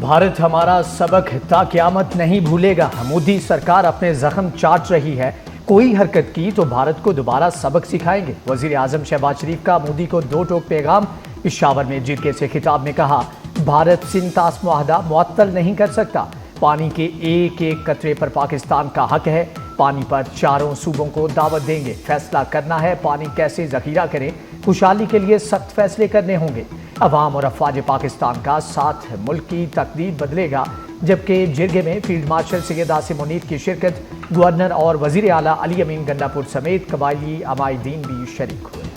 بھارت ہمارا سبق تا قیامت نہیں بھولے گا۔ مودی سرکار اپنے زخم چاٹ رہی ہے، کوئی حرکت کی تو بھارت کو دوبارہ سبق سکھائیں گے۔ وزیر اعظم شہباز شریف کا مودی کو دو ٹوک پیغام۔ پشاور میں جرگے سے خطاب میں کہا، بھارت سندھ طاس معاہدہ معطل نہیں کر سکتا۔ پانی کے ایک ایک قطرے پر پاکستان کا حق ہے۔ پانی پر چاروں صوبوں کو دعوت دیں گے۔ فیصلہ کرنا ہے پانی کیسے ذخیرہ کریں، خوشحالی کے لیے سخت فیصلے کرنے ہوں گے۔ عوام اور افواج پاکستان کا ساتھ ملک کی تقدیر بدلے گا۔ جبکہ جرگے میں فیلڈ مارشل سید عاصم منیر کی شرکت، گورنر اور وزیر اعلیٰ علی امین گنڈا پور سمیت قبائلی عمائدین بھی شریک ہوئے۔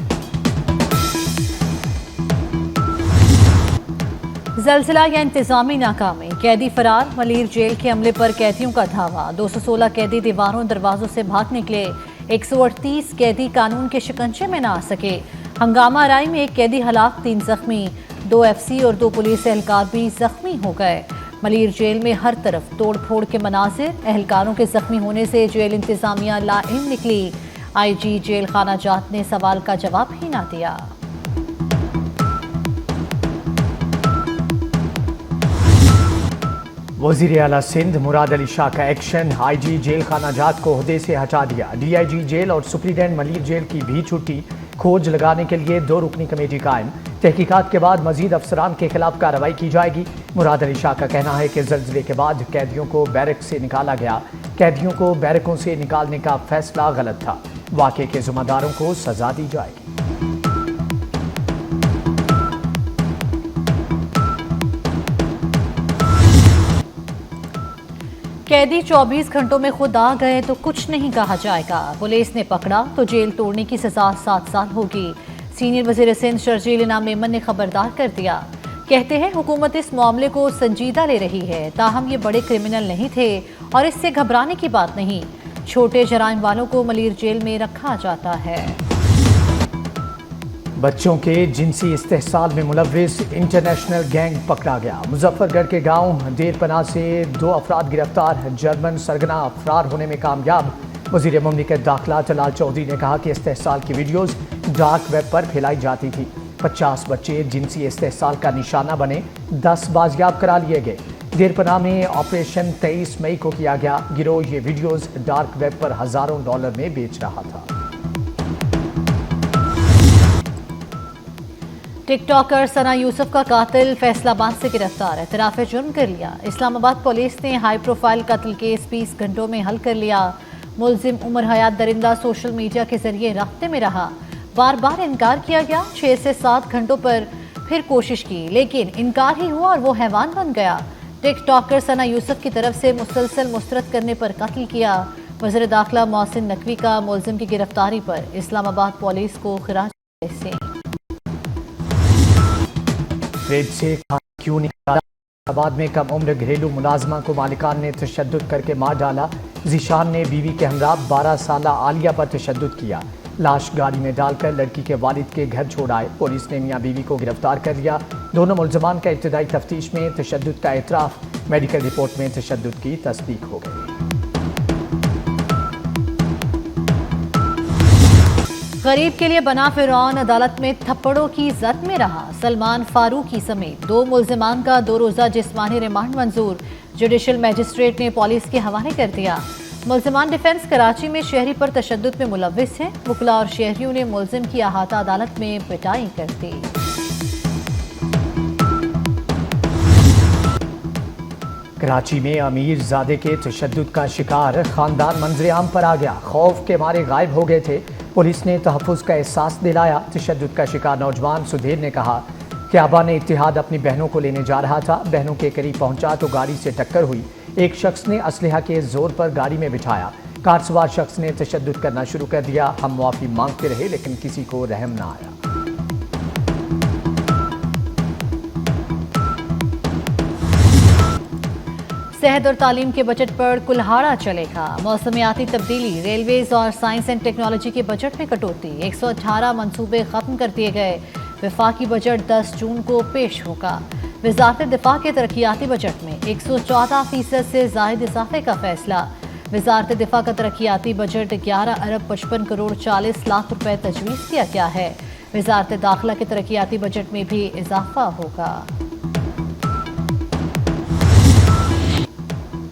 زلزلہ یا انتظامی ناکامی، قیدی فرار، ملیر جیل کے عملے پر قیدیوں کا دھاوا۔ 216 قیدی دیواروں دروازوں سے بھاگ نکلے۔ 138 قیدی قانون کے شکنجے میں نہ آ سکے۔ ہنگامہ آرائی میں ایک قیدی ہلاک، 3 زخمی، 2 FC اور 2 پولیس اہلکار بھی زخمی ہو گئے۔ ملیر جیل میں ہر طرف توڑ پھوڑ کے مناظر، اہلکاروں کے زخمی ہونے سے جیل انتظامیہ لا علم نکلی۔ IG جیل خانہ جات نے سوال کا جواب ہی نہ دیا۔ وزیر اعلیٰ سندھ مراد علی شاہ کا ایکشن، IG جیل خانہ جات کو عہدے سے ہٹا دیا۔ DIG جیل اور سپرنٹینڈنٹ ملیر جیل کی بھی چھٹی۔ کھوج لگانے کے لیے 2 رکنی کمیٹی قائم۔ تحقیقات کے بعد مزید افسران کے خلاف کارروائی کی جائے گی۔ مراد علی شاہ کا کہنا ہے کہ زلزلے کے بعد قیدیوں کو بیرک سے نکالا گیا۔ قیدیوں کو بیرکوں سے نکالنے کا فیصلہ غلط تھا۔ واقعے کے ذمہ داروں کو سزا دی جائے گی۔ قیدی 24 گھنٹوں میں خود آ گئے تو کچھ نہیں کہا جائے گا۔ پولیس نے پکڑا تو جیل توڑنے کی سزا 7 سال ہوگی۔ سینئر وزیر سندھ شرجیل انعام میمن نے خبردار کر دیا۔ کہتے ہیں حکومت اس معاملے کو سنجیدہ لے رہی ہے، تاہم یہ بڑے کرمنل نہیں تھے اور اس سے گھبرانے کی بات نہیں۔ چھوٹے جرائم والوں کو ملیر جیل میں رکھا جاتا ہے۔ بچوں کے جنسی استحصال میں ملوث انٹرنیشنل گینگ پکڑا گیا۔ مظفر گڑھ کے گاؤں دیر پناہ سے 2 افراد گرفتار، جرمن سرگنا فرار ہونے میں کامیاب۔ وزیر مملکت داخلہ طلال چودھری نے کہا کہ استحصال کی ویڈیوز ڈارک ویب پر پھیلائی جاتی تھی۔ 50 بچے جنسی استحصال کا نشانہ بنے، 10 بازیاب کرا لیے گئے۔ دیر پناہ میں آپریشن 23 مئی کو کیا گیا۔ گروہ یہ ویڈیوز ڈارک ویب پر ہزاروں ڈالر میں بیچ رہا تھا۔ ٹک ٹاکر ثنا یوسف کا قاتل فیصل آباد سے گرفتار، اعتراف جرم کر لیا۔ اسلام آباد پولیس نے ہائی پروفائل قتل کیس 20 گھنٹوں میں حل کر لیا۔ ملزم عمر حیات درندہ سوشل میڈیا کے ذریعے رابطے میں رہا، بار بار انکار کیا گیا۔ 6 سے 7 گھنٹوں پر پھر کوشش کی لیکن انکار ہی ہوا اور وہ حیوان بن گیا۔ ٹک ٹاکر ثنا یوسف کی طرف سے مسلسل مسترد کرنے پر قتل کیا۔ وزیر داخلہ محسن نقوی کا ملزم کی گرفتاری پر اسلام آباد پولیس کو خراج تحسین۔ ٹریڈ سے کیوں نکالا؟ آباد میں کم عمر گھریلو ملازمہ کو مالکان نے تشدد کر کے مار ڈالا۔ ذیشان نے بیوی کے ہمراہ 12 سالہ عالیہ پر تشدد کیا۔ لاش گاڑی میں ڈال کر لڑکی کے والد کے گھر چھوڑ آئے۔ پولیس نے میاں بیوی کو گرفتار کر لیا۔ دونوں ملزمان کا ابتدائی تفتیش میں تشدد کا اعتراف، میڈیکل رپورٹ میں تشدد کی تصدیق ہو گئی۔ غریب کے لیے بنا فرعون عدالت میں تھپڑوں کی زد میں رہا۔ سلمان فاروقی سمیت 2 ملزمان کا 2 روزہ جسمانی ریمانڈ منظور، جوڈیشل میجسٹریٹ نے پولیس کے حوالے کر دیا۔ ملزمان ڈیفنس کراچی میں شہری پر تشدد میں ملوث ہیں۔ وکلاء اور شہریوں نے ملزم کی احاطہ عدالت میں پٹائی کر دی۔ کراچی میں امیر زادے کے تشدد کا شکار خاندان منظر عام پر آ گیا۔ خوف کے مارے غائب ہو گئے تھے۔ پولیس نے تحفظ کا احساس دلایا۔ تشدد کا شکار نوجوان سدھیر نے کہا کہ ابا نے اتحاد اپنی بہنوں کو لینے جا رہا تھا، بہنوں کے قریب پہنچا تو گاڑی سے ٹکر ہوئی۔ ایک شخص نے اسلحہ کے زور پر گاڑی میں بٹھایا۔ کار سوار شخص نے تشدد کرنا شروع کر دیا۔ ہم معافی مانگتے رہے لیکن کسی کو رحم نہ آیا۔ صحت اور تعلیم کے بجٹ پر کلہاڑا چلے گا۔ موسمیاتی تبدیلی، ریلویز اور سائنس اینڈ ٹیکنالوجی کے بجٹ میں کٹوتی، 118 منصوبے ختم کر دیے گئے۔ وفاقی بجٹ 10 جون کو پیش ہوگا۔ وزارت دفاع کے ترقیاتی بجٹ میں 114% سے زائد اضافے کا فیصلہ۔ وزارت دفاع کا ترقیاتی بجٹ 11 ارب 55 کروڑ 40 لاکھ روپے تجویز کیا گیا ہے۔ وزارت داخلہ کے ترقیاتی بجٹ میں بھی اضافہ ہوگا۔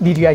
DDI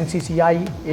NCCI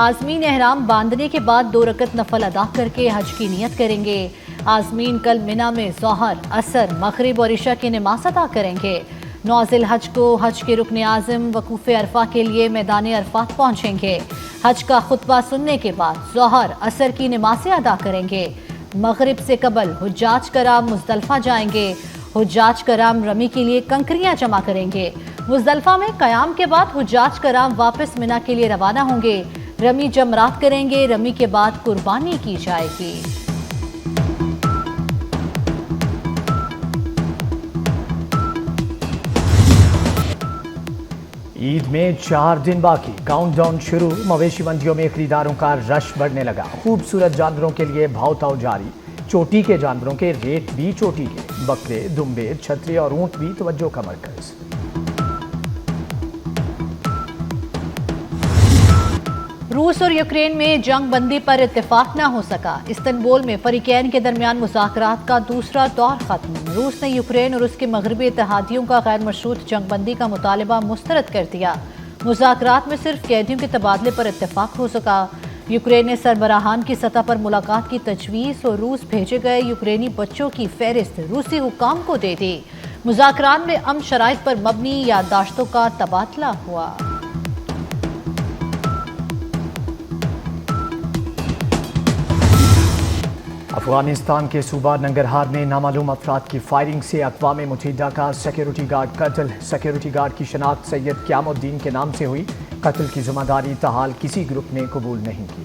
عازمین احرام باندھنے کے بعد 2 رکعت نفل ادا کر کے حج کی نیت کریں گے۔ عازمین کل منا میں ظہر، عصر، مغرب اور عشاء کی نماز ادا کریں گے۔ 9 ذی الحج کو حج کے رکن اعظم وقوف عرفہ کے لیے میدان عرفات پہنچیں گے۔ حج کا خطبہ سننے کے بعد ظہر، عصر کی نمازیں ادا کریں گے۔ مغرب سے قبل حجاج کرام مزدلفہ جائیں گے۔ حجاج کرام رمی کے لیے کنکریاں جمع کریں گے۔ مزدلفہ میں قیام کے بعد حجاج کرام واپس منا کے لیے روانہ ہوں گے۔ رمی جمرات کریں گے۔ رمی کے بعد قربانی کی جائے گی۔ عید میں 4 دن باقی، کاؤنٹ ڈاؤن شروع۔ مویشی منڈیوں میں خریداروں کا رش بڑھنے لگا۔ خوبصورت جانوروں کے لیے بھاؤ تاؤ جاری۔ چوٹی کے جانوروں کے ریٹ بھی چوٹی کے۔ بکرے، دمبے، چھتری اور اونٹ بھی توجہ کا مرکز۔ روس اور یوکرین میں جنگ بندی پر اتفاق نہ ہو سکا۔ استنبول میں فریقین کے درمیان مذاکرات کا دوسرا دور ختم۔ روس نے یوکرین اور اس کے مغربی اتحادیوں کا غیر مشروط جنگ بندی کا مطالبہ مسترد کر دیا۔ مذاکرات میں صرف قیدیوں کے تبادلے پر اتفاق ہو سکا۔ یوکرین نے سربراہان کی سطح پر ملاقات کی تجویز اور روس بھیجے گئے یوکرینی بچوں کی فہرست روسی حکام کو دے دی۔ مذاکرات میں امن شرائط پر مبنی یادداشتوں کا تبادلہ ہوا۔ افغانستان کے صوبہ ننگرہار میں نامعلوم افراد کی فائرنگ سے اقوام متحدہ کا سیکیورٹی گارڈ قتل۔ سیکیورٹی گارڈ کی شناخت سید قیام الدین کے نام سے ہوئی۔ قتل کی ذمہ داری تاحال کسی گروپ نے قبول نہیں کی۔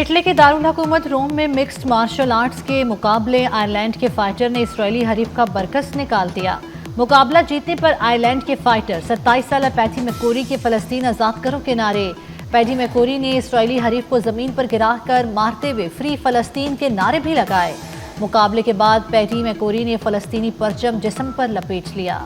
اٹلی کے دارالحکومت روم میں مکسڈ مارشل آرٹس کے مقابلے آئرلینڈ کے فائٹر نے اسرائیلی حریف کا برکس نکال دیا۔ مقابلہ جیتنے پر آئرلینڈ کے فائٹر 27 سالہ پیٹی میکوری کے فلسطین آزاد کرو کے نعرے۔ پیٹی میکوری نے اسرائیلی حریف کو زمین پر گرا کر مارتے ہوئے فری فلسطین کے نعرے بھی لگائے۔ مقابلے کے بعد پیٹی میکوری نے فلسطینی پرچم جسم پر لپیٹ لیا۔